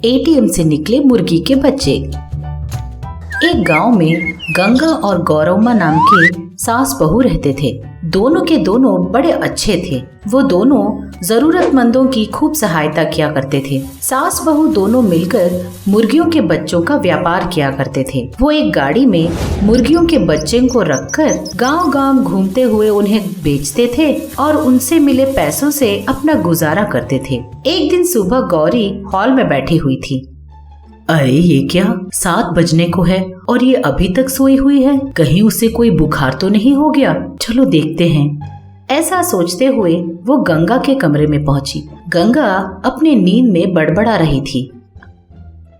ATM से निकले मुर्गी के बच्चे। एक गांव में गंगा और गौरम्मा नाम के सास बहू रहते थे। दोनों के दोनों बड़े अच्छे थे। वो दोनों जरूरतमंदों की खूब सहायता किया करते थे। सास बहू दोनों मिलकर मुर्गियों के बच्चों का व्यापार किया करते थे। वो एक गाड़ी में मुर्गियों के बच्चे को रखकर गांव-गांव घूमते हुए उन्हें बेचते थे और उनसे मिले पैसों से अपना गुजारा करते थे। एक दिन सुबह गौरी हॉल में बैठी हुई थी। अरे ये क्या, 7 बजने को है और ये अभी तक सोई हुई है। कहीं उसे कोई बुखार तो नहीं हो गया? चलो देखते हैं। ऐसा सोचते हुए वो गंगा के कमरे में पहुंची। गंगा अपने नींद में बड़बड़ा रही थी।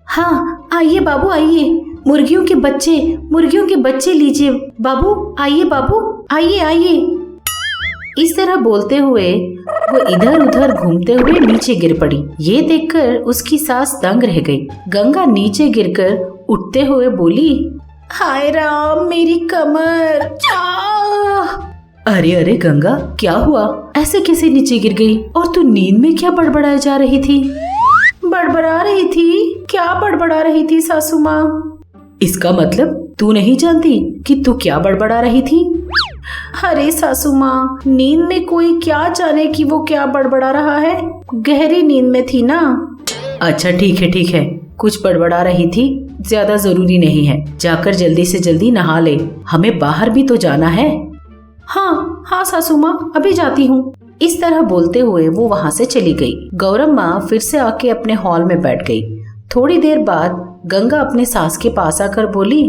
हाँ आइए बाबू आइए, मुर्गियों के बच्चे लीजिए बाबू, आइए बाबू, आइए आइए। इस तरह बोलते हुए वो इधर उधर घूमते हुए नीचे गिर पड़ी। ये देखकर उसकी सास दंग रह गई। गंगा नीचे गिरकर उठते हुए बोली, हाय राम मेरी कमर। अरे अरे गंगा, क्या हुआ? ऐसे कैसे नीचे गिर गई? और तू नींद में क्या बड़बड़ाए जा रही थी? बड़बड़ा रही थी? क्या बड़बड़ा रही थी सासू माँ? इसका मतलब तू नहीं जानती कि तू क्या बड़बड़ा रही थी? अरे सासू माँ, नींद में कोई क्या जाने कि वो क्या बड़बड़ा रहा है। गहरी नींद में थी ना। अच्छा ठीक है, कुछ बड़बड़ा रही थी, ज्यादा जरूरी नहीं है। जाकर जल्दी से जल्दी नहा ले, हमें बाहर भी तो जाना है। हाँ सासू माँ, अभी जाती हूँ। इस तरह बोलते हुए वो वहाँ से चली गई। गौरम्मा फिर से आके अपने हॉल में बैठ गई। थोड़ी देर बाद गंगा अपने सास के पास आकर बोली,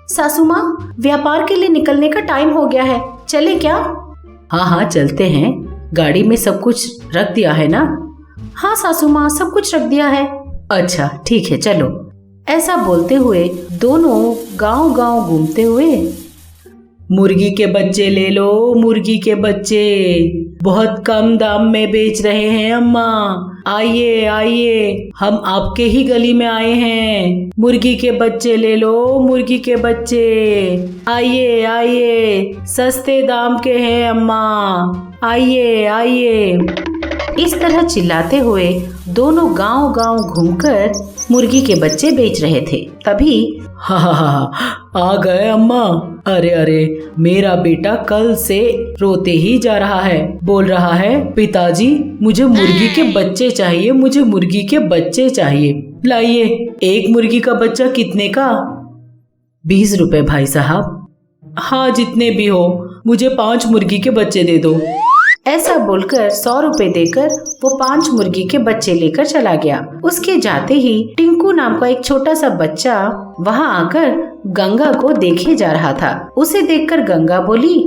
सासू माँ, व्यापार के लिए निकलने का टाइम हो गया है, चले क्या? हाँ चलते हैं। गाड़ी में सब कुछ रख दिया है ना? हाँ सासू माँ, सब कुछ रख दिया है। अच्छा ठीक है, चलो। ऐसा बोलते हुए दोनों गांव-गांव घूमते हुए, मुर्गी के बच्चे ले लो, मुर्गी के बच्चे बहुत कम दाम में बेच रहे हैं अम्मा। आइए आइए, हम आपके ही गली में आए हैं। मुर्गी के बच्चे ले लो, मुर्गी के बच्चे। आइए आइए, सस्ते दाम के हैं अम्मा। आइए आइए। इस तरह चिल्लाते हुए दोनों गांव-गांव घूमकर मुर्गी के बच्चे बेच रहे थे। तभी आ गए अम्मा। अरे मेरा बेटा कल से रोते ही जा रहा है, बोल रहा है, पिताजी मुझे मुर्गी के बच्चे चाहिए, मुझे मुर्गी के बच्चे चाहिए। लाइए, एक मुर्गी का बच्चा कितने का? 20 रुपए भाई साहब। हाँ जितने भी हो, मुझे 5 मुर्गी के बच्चे दे दो। ऐसा बोलकर 100 रुपए देकर वो 5 मुर्गी के बच्चे लेकर चला गया। उसके जाते ही टिंकू नाम का एक छोटा सा बच्चा वहाँ आकर गंगा को देखे जा रहा था। उसे देखकर गंगा बोली,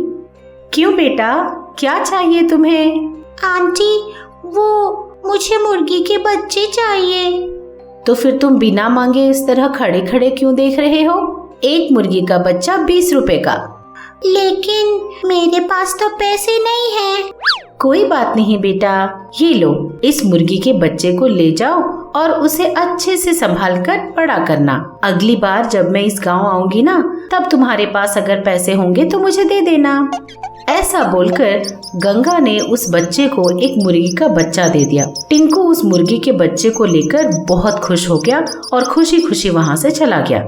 क्यों बेटा, क्या चाहिए तुम्हें? आंटी, वो मुझे मुर्गी के बच्चे चाहिए। तो फिर तुम बिना मांगे इस तरह खड़े खड़े क्यों देख रहे हो? एक मुर्गी का बच्चा 20 रुपए का। लेकिन मेरे पास तो पैसे नहीं हैं। कोई बात नहीं बेटा, ये लो, इस मुर्गी के बच्चे को ले जाओ और उसे अच्छे से संभाल कर बड़ा करना। अगली बार जब मैं इस गांव आऊंगी ना, तब तुम्हारे पास अगर पैसे होंगे तो मुझे दे देना। ऐसा बोलकर गंगा ने उस बच्चे को एक मुर्गी का बच्चा दे दिया। टिंकू उस मुर्गी के बच्चे को लेकर बहुत खुश हो गया और खुशी खुशी वहाँ से चला गया।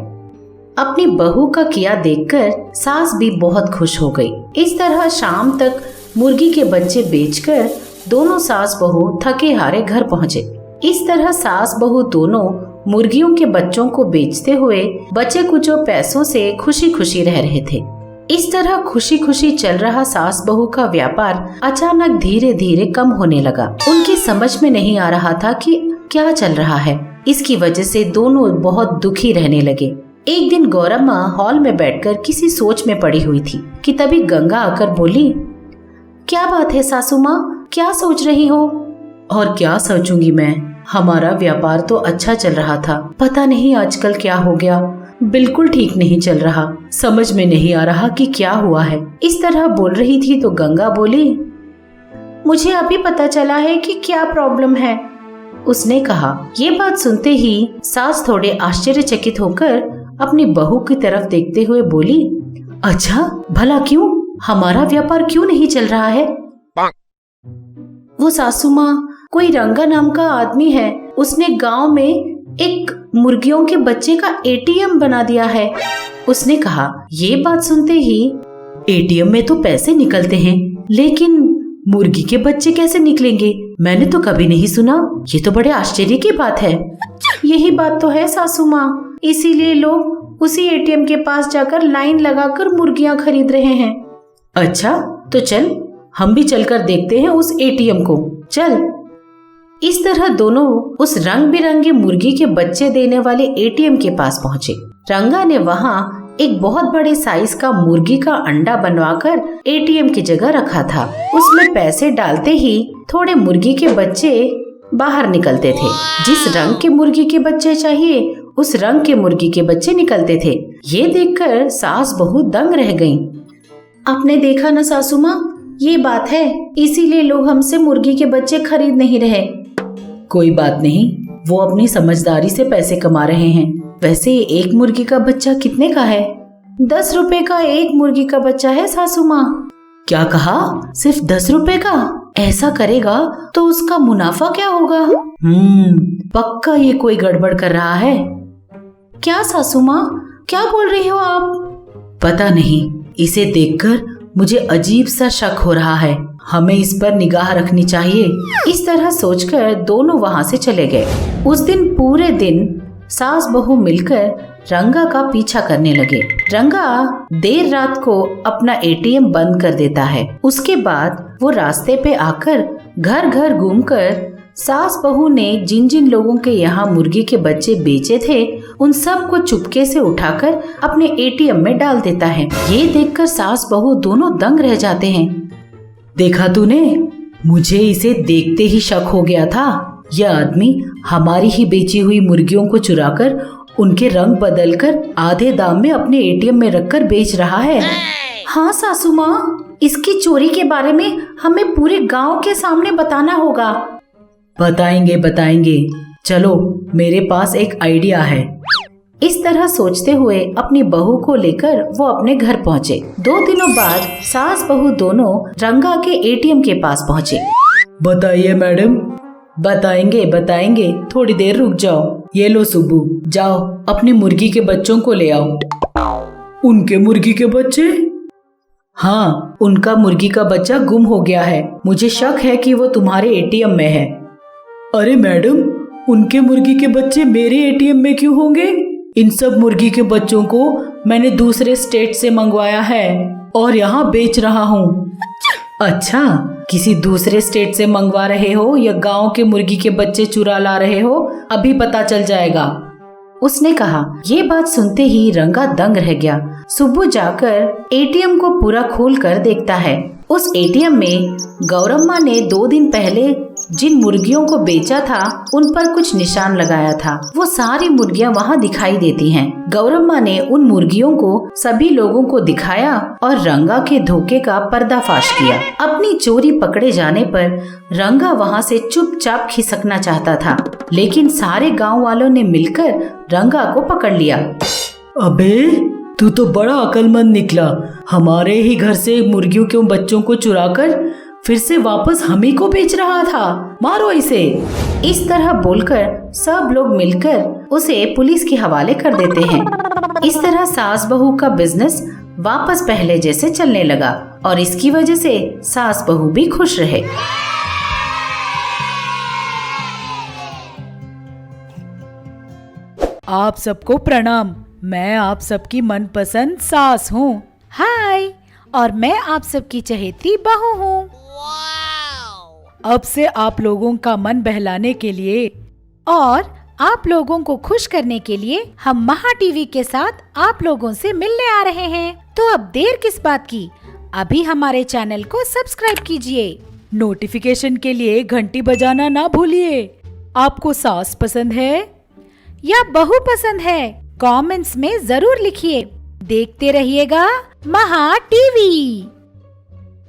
अपनी बहू का किया देखकर सास भी बहुत खुश हो गई। इस तरह शाम तक मुर्गी के बच्चे बेचकर दोनों सास बहू थके हारे घर पहुँचे। इस तरह सास बहू दोनों मुर्गियों के बच्चों को बेचते हुए बचे कुछ पैसों से खुशी खुशी रह रहे थे। इस तरह खुशी खुशी चल रहा सास बहू का व्यापार अचानक धीरे धीरे कम होने लगा। उनकी समझ में नहीं आ रहा था कि क्या चल रहा है। इसकी वजह से दोनों बहुत दुखी रहने लगे। एक दिन गौरम्मा हॉल में बैठकर किसी सोच में पड़ी हुई थी कि तभी गंगा आकर बोली, क्या बात है सासू माँ, क्या सोच रही हो? और क्या सोचूंगी मैं, हमारा व्यापार तो अच्छा चल रहा था, पता नहीं आजकल क्या हो गया, बिल्कुल ठीक नहीं चल रहा, समझ में नहीं आ रहा कि क्या हुआ है। इस तरह बोल रही थी तो गंगा बोली, मुझे अभी पता चला है कि क्या प्रॉब्लम है, उसने कहा। ये बात सुनते ही सास थोड़े आश्चर्यचकित होकर अपनी बहू की तरफ देखते हुए बोली, अच्छा भला क्यों, हमारा व्यापार क्यों नहीं चल रहा है? वो सासू माँ, कोई रंगा नाम का आदमी है उसने गांव में एक मुर्गियों के बच्चे का एटीएम बना दिया है। उसने कहा। ये बात सुनते ही एटीएम में तो पैसे निकलते हैं, लेकिन मुर्गी के बच्चे कैसे निकलेंगे? मैंने तो कभी नहीं सुना। ये तो बड़े आश्चर्य की बात है। यही बात तो है सासू माँ, इसीलिए लोग उसी एटीएम के पास जाकर लाइन लगाकर मुर्गियां खरीद रहे हैं। अच्छा, तो चल हम भी चलकर देखते हैं उस एटीएम को। चल। इस तरह दोनों उस रंग बिरंगे मुर्गी के बच्चे देने वाले एटीएम के पास पहुँचे। रंगा ने वहाँ एक बहुत बड़े साइज का मुर्गी का अंडा बनवाकर एटीएम की जगह रखा था। उसमें पैसे डालते ही थोड़े मुर्गी के बच्चे बाहर निकलते थे। जिस रंग के मुर्गी के बच्चे चाहिए उस रंग के मुर्गी के बच्चे निकलते थे। ये देखकर सास बहू दंग रह गईं। आपने देखा ना सासू माँ, ये बात है, इसीलिए लोग हमसे मुर्गी के बच्चे खरीद नहीं रहे। कोई बात नहीं, वो अपनी समझदारी से पैसे कमा रहे हैं। वैसे एक मुर्गी का बच्चा कितने का है? 10 रुपए का एक मुर्गी का बच्चा है सासू माँ। क्या कहा? सिर्फ 10 रुपए का? ऐसा करेगा तो उसका मुनाफा क्या होगा? पक्का ये कोई गड़बड़ कर रहा है। क्या सासू माँ, क्या बोल रही हो आप? पता नहीं, इसे देखकर मुझे अजीब सा शक हो रहा है। हमें इस पर निगाह रखनी चाहिए। इस तरह सोचकर दोनों वहाँ से चले गए। उस दिन पूरे दिन सास बहू मिलकर रंगा का पीछा करने लगे। रंगा देर रात को अपना एटीएम बंद कर देता है। उसके बाद वो रास्ते पे आकर घर घर घूमकर सास बहू ने जिन जिन लोगों के यहाँ मुर्गी के बच्चे बेचे थे उन सब को चुपके से उठाकर अपने एटीएम में डाल देता है। ये देखकर सास बहू दोनों दंग रह जाते हैं। देखा तूने, मुझे इसे देखते ही शक हो गया था। यह आदमी हमारी ही बेची हुई मुर्गियों को चुराकर उनके रंग बदलकर आधे दाम में अपने एटीएम में रखकर बेच रहा है। हाँ सासू माँ, इसकी चोरी के बारे में हमें पूरे गांव के सामने बताना होगा। बताएंगे। चलो, मेरे पास एक आइडिया है। इस तरह सोचते हुए अपनी बहू को लेकर वो अपने घर पहुँचे। 2 दिनों बाद सास बहू दोनों रंगा के एटीएम के पास पहुँचे। बताइए मैडम। बताएंगे, थोड़ी देर रुक जाओ। ये लो सुब्बू, जाओ अपनी मुर्गी के बच्चों को ले आओ। उनके मुर्गी के बच्चे? हाँ, उनका मुर्गी का बच्चा गुम हो गया है। मुझे शक है कि वो तुम्हारे एटीएम में है। अरे मैडम, उनके मुर्गी के बच्चे मेरे एटीएम में क्यों होंगे? इन सब मुर्गी के बच्चों को मैंने दूसरे स्टेट से मंगवाया है और यहाँ बेच रहा हूँ। अच्छा, किसी दूसरे स्टेट से मंगवा रहे हो या गांव के मुर्गी के बच्चे चुरा ला रहे हो, अभी पता चल जाएगा, उसने कहा। ये बात सुनते ही रंगा दंग रह गया। सुब्बू जाकर एटीएम को पूरा खोल कर देखता है। उस एटीएम में गौरम्मा ने 2 दिन पहले जिन मुर्गियों को बेचा था उन पर कुछ निशान लगाया था। वो सारी मुर्गियां वहाँ दिखाई देती हैं। गौरम्मा ने उन मुर्गियों को सभी लोगों को दिखाया और रंगा के धोखे का पर्दाफाश किया। अपनी चोरी पकड़े जाने पर रंगा वहाँ से चुपचाप खिसकना चाहता था, लेकिन सारे गांव वालों ने मिलकर रंगा को पकड़ लिया। अबे, तू तो बड़ा अक्लमंद निकला। हमारे ही घर से मुर्गियों के बच्चों को चुराकर फिर से वापस हम ही को बेच रहा था। मारो इसे। इस तरह बोलकर सब लोग मिलकर उसे पुलिस के हवाले कर देते हैं। इस तरह सास बहू का बिजनेस वापस पहले जैसे चलने लगा और इसकी वजह से सास बहू भी खुश रहे। आप सबको प्रणाम। मैं आप सबकी मनपसंद सास हूँ। हाय, और मैं आप सबकी चहेती बहू हूँ। अब से आप लोगों का मन बहलाने के लिए और आप लोगों को खुश करने के लिए हम महा टीवी के साथ आप लोगों से मिलने आ रहे हैं। तो अब देर किस बात की, अभी हमारे चैनल को सब्सक्राइब कीजिए। नोटिफिकेशन के लिए घंटी बजाना ना भूलिए। आपको सास पसंद है या बहू पसंद है? कमेंट्स में जरूर लिखिए। देखते रहिएगा महा टीवी।